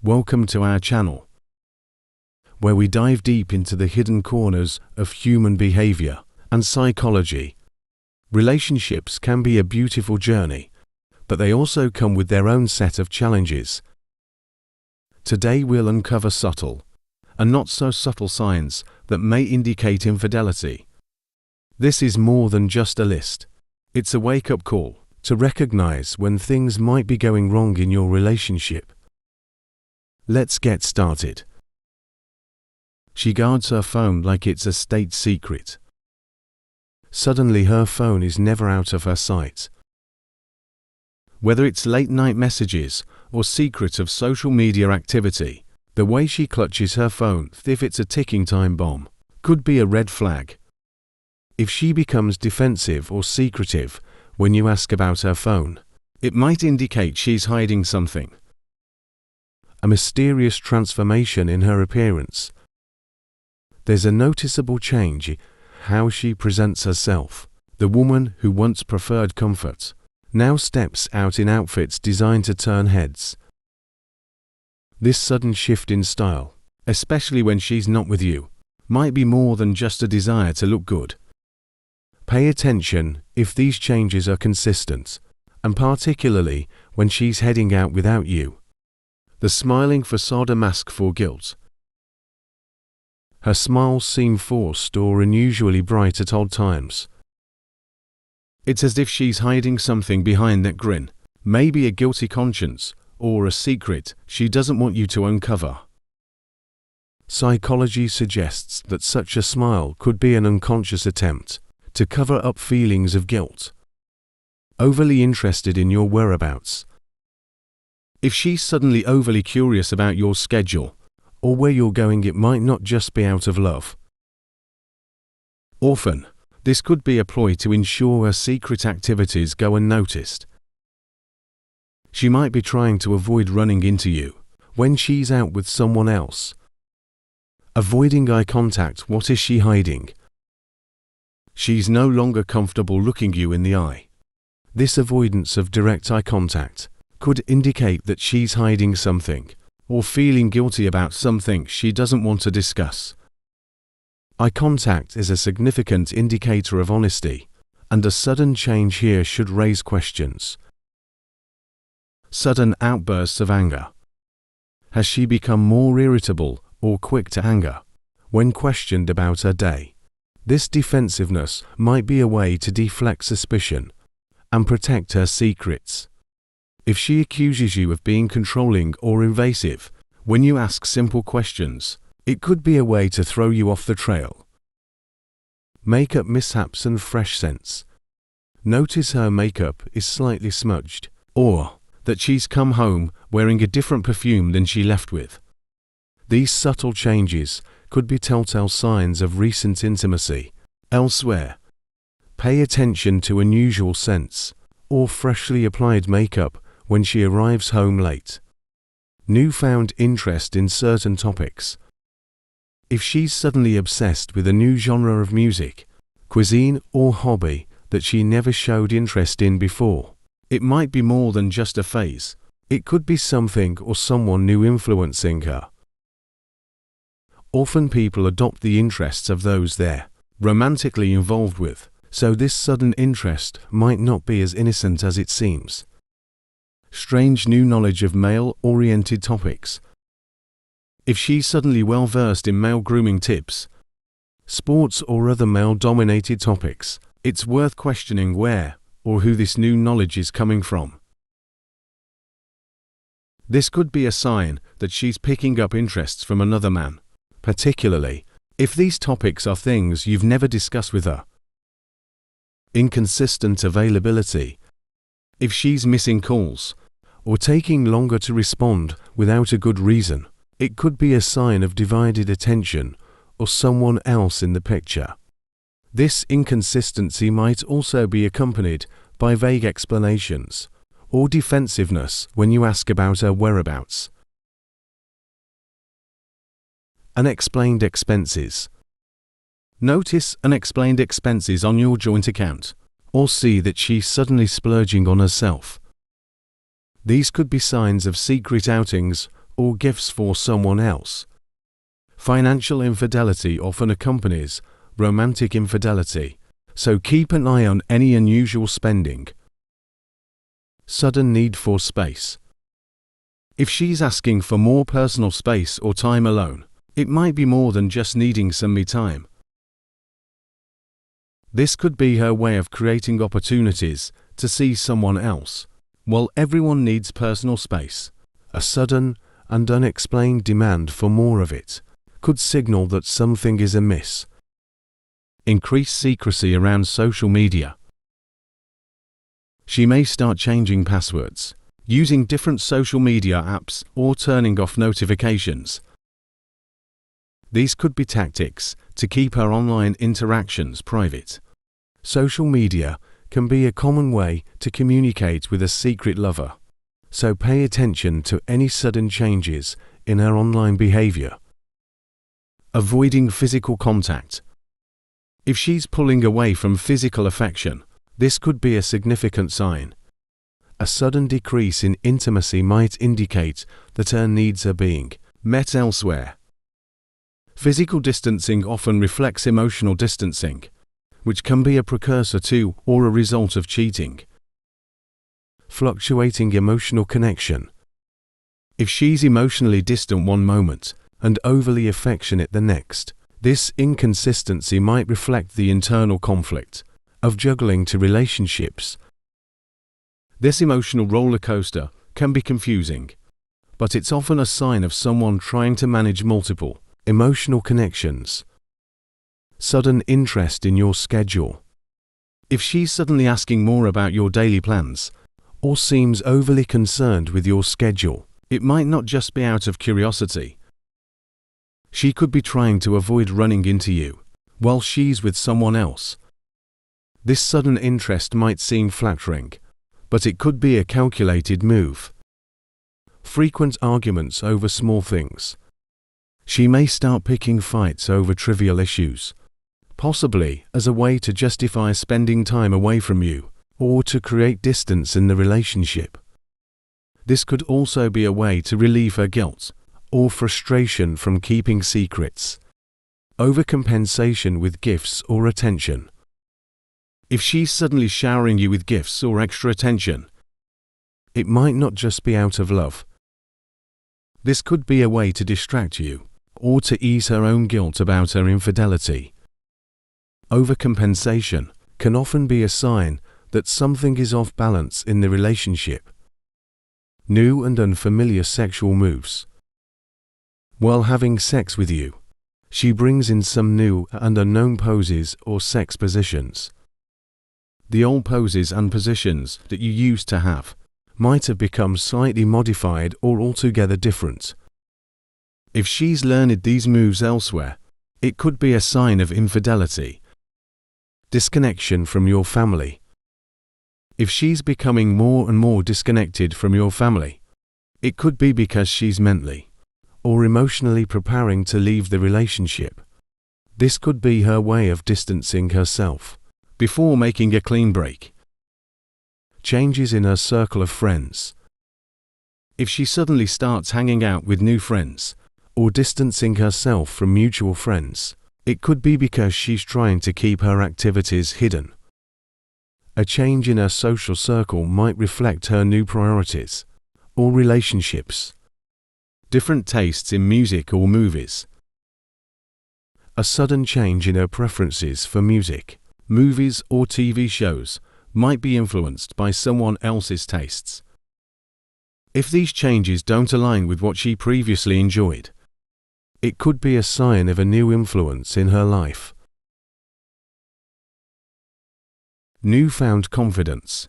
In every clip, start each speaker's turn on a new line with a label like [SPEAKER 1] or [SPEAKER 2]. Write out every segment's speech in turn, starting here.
[SPEAKER 1] Welcome to our channel, where we dive deep into the hidden corners of human behavior and psychology. Relationships can be a beautiful journey, but they also come with their own set of challenges. Today we'll uncover subtle and not so subtle signs that may indicate infidelity. This is more than just a list. It's a wake-up call to recognize when things might be going wrong in your relationship. Let's get started. She guards her phone like it's a state secret. Suddenly her phone is never out of her sight. Whether it's late-night messages or secret of social media activity, the way she clutches her phone as if it's a ticking time bomb could be a red flag. If she becomes defensive or secretive when you ask about her phone, it might indicate she's hiding something. A mysterious transformation in her appearance. There's a noticeable change in how she presents herself. The woman who once preferred comfort now steps out in outfits designed to turn heads. This sudden shift in style, especially when she's not with you, might be more than just a desire to look good. Pay attention if these changes are consistent, and particularly when she's heading out without you. The smiling facade, a mask for guilt. Her smiles seem forced or unusually bright at odd times. It's as if she's hiding something behind that grin, maybe a guilty conscience or a secret she doesn't want you to uncover. Psychology suggests that such a smile could be an unconscious attempt to cover up feelings of guilt. Overly interested in your whereabouts. If she's suddenly overly curious about your schedule or where you're going, it might not just be out of love. Often, this could be a ploy to ensure her secret activities go unnoticed. She might be trying to avoid running into you when she's out with someone else. Avoiding eye contact. What is she hiding? She's no longer comfortable looking you in the eye. This avoidance of direct eye contact could indicate that she's hiding something or feeling guilty about something she doesn't want to discuss. Eye contact is a significant indicator of honesty, and a sudden change here should raise questions. Sudden outbursts of anger. Has she become more irritable or quick to anger when questioned about her day? This defensiveness might be a way to deflect suspicion and protect her secrets. If she accuses you of being controlling or invasive when you ask simple questions, it could be a way to throw you off the trail. Makeup mishaps and fresh scents. Notice her makeup is slightly smudged, or that she's come home wearing a different perfume than she left with. These subtle changes could be telltale signs of recent intimacy elsewhere. Pay attention to unusual scents or freshly applied makeup when she arrives home late. Newfound interest in certain topics. If she's suddenly obsessed with a new genre of music, cuisine, or hobby that she never showed interest in before, it might be more than just a phase. It could be something or someone new influencing her. Often people adopt the interests of those they're romantically involved with, so this sudden interest might not be as innocent as it seems. Strange new knowledge of male-oriented topics. If she's suddenly well-versed in male grooming tips, sports, or other male-dominated topics, it's worth questioning where or who this new knowledge is coming from. This could be a sign that she's picking up interests from another man, particularly if these topics are things you've never discussed with her. Inconsistent availability. If she's missing calls or taking longer to respond without a good reason, it could be a sign of divided attention or someone else in the picture. This inconsistency might also be accompanied by vague explanations or defensiveness when you ask about her whereabouts. Unexplained expenses. Notice unexplained expenses on your joint account, or see that she's suddenly splurging on herself. These could be signs of secret outings or gifts for someone else. Financial infidelity often accompanies romantic infidelity, so keep an eye on any unusual spending. Sudden need for space. If she's asking for more personal space or time alone, it might be more than just needing some me time. This could be her way of creating opportunities to see someone else. While everyone needs personal space, a sudden and unexplained demand for more of it could signal that something is amiss. Increased secrecy around social media. She may start changing passwords, using different social media apps, or turning off notifications. These could be tactics to keep her online interactions private. Social media can be a common way to communicate with a secret lover, so pay attention to any sudden changes in her online behavior. Avoiding physical contact. If she's pulling away from physical affection, this could be a significant sign. A sudden decrease in intimacy might indicate that her needs are being met elsewhere. Physical distancing often reflects emotional distancing, which can be a precursor to or a result of cheating. Fluctuating emotional connection. If she's emotionally distant one moment and overly affectionate the next, this inconsistency might reflect the internal conflict of juggling two relationships. This emotional roller coaster can be confusing, but it's often a sign of someone trying to manage multiple emotional connections. Sudden interest in your schedule. If she's suddenly asking more about your daily plans, or seems overly concerned with your schedule, it might not just be out of curiosity. She could be trying to avoid running into you while she's with someone else. This sudden interest might seem flattering, but it could be a calculated move. Frequent arguments over small things. She may start picking fights over trivial issues, possibly as a way to justify spending time away from you or to create distance in the relationship. This could also be a way to relieve her guilt or frustration from keeping secrets. Overcompensation with gifts or attention. If she's suddenly showering you with gifts or extra attention, it might not just be out of love. This could be a way to distract you or to ease her own guilt about her infidelity. Overcompensation can often be a sign that something is off balance in the relationship. New and unfamiliar sexual moves. While having sex with you, she brings in some new and unknown poses or sex positions. The old poses and positions that you used to have might have become slightly modified or altogether different. If she's learned these moves elsewhere, it could be a sign of infidelity. Disconnection from your family. If she's becoming more and more disconnected from your family, it could be because she's mentally or emotionally preparing to leave the relationship. This could be her way of distancing herself before making a clean break. Changes in her circle of friends. If she suddenly starts hanging out with new friends or distancing herself from mutual friends, it could be because she's trying to keep her activities hidden. A change in her social circle might reflect her new priorities or relationships. Different tastes in music or movies. A sudden change in her preferences for music, movies or TV shows might be influenced by someone else's tastes. If these changes don't align with what she previously enjoyed, it could be a sign of a new influence in her life. Newfound confidence.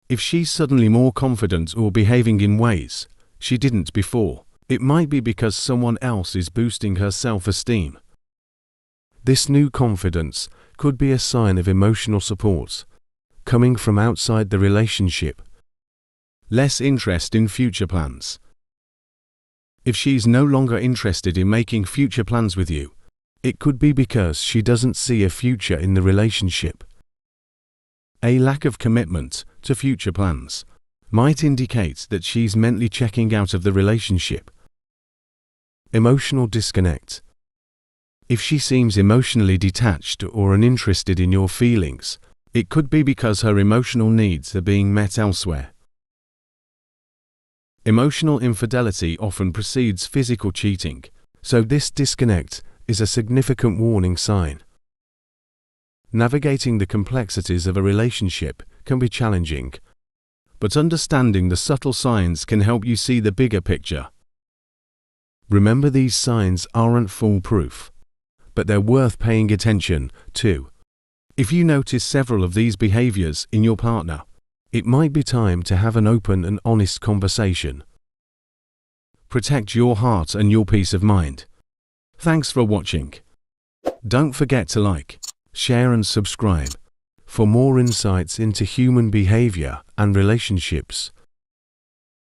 [SPEAKER 1] If she's suddenly more confident or behaving in ways she didn't before, it might be because someone else is boosting her self-esteem. This new confidence could be a sign of emotional support coming from outside the relationship. Less interest in future plans. If she's no longer interested in making future plans with you, it could be because she doesn't see a future in the relationship. A lack of commitment to future plans. might indicate that she's mentally checking out of the relationship. Emotional disconnect. If she seems emotionally detached or uninterested in your feelings, it could be because her emotional needs are being met elsewhere. Emotional infidelity often precedes physical cheating, so this disconnect is a significant warning sign. Navigating the complexities of a relationship can be challenging, but understanding the subtle signs can help you see the bigger picture. Remember, these signs aren't foolproof, but they're worth paying attention to. If you notice several of these behaviors in your partner, it might be time to have an open and honest conversation. Protect your heart and your peace of mind. Thanks for watching. Don't forget to like, share and subscribe for more insights into human behavior and relationships.